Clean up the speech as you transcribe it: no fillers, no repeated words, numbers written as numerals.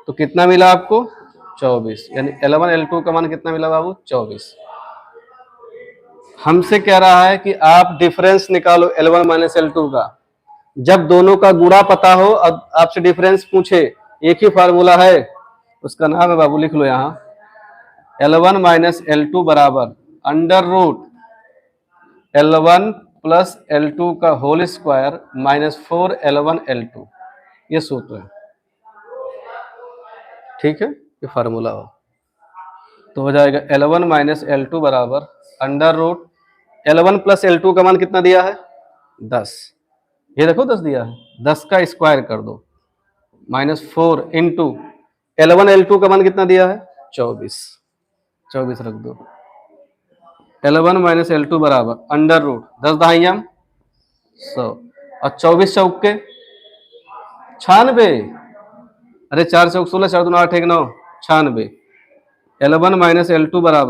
तो कितना मिला आपको 24, यानी L1 L2 का मान कितना मिला बाबू 24। हमसे कह रहा है कि आप डिफरेंस निकालो L1 माइनस L2 का। जब दोनों का गुणा पता हो, अब आपसे डिफरेंस पूछे, एक ही फार्मूला है, उसका नाम है बाबू, लिख लो यहाँ, L1 माइनस L2 बराबर under root L1 plus L2 का होल स्क्वायर माइनस 4L1L2, ये सूत्र है। ठीक है, ये फार्मूला हो तो हो जाएगा L1 माइनस L2 बराबर under root L1 plus L2 का मान कितना दिया है 10, ये देखो 10 दिया है, 10 का स्क्वायर कर दो माइनस 4 इंटू L1L2 का मान कितना दिया है 24, 24 रख दो। L1 माइनस L2 बराबर अंडर रूट 10 दहाइयां 100 और 24 चौके 96, अरे 4 चौक 16, 4 दूना 8 1 9, 96। L1 माइनस L2 बराबर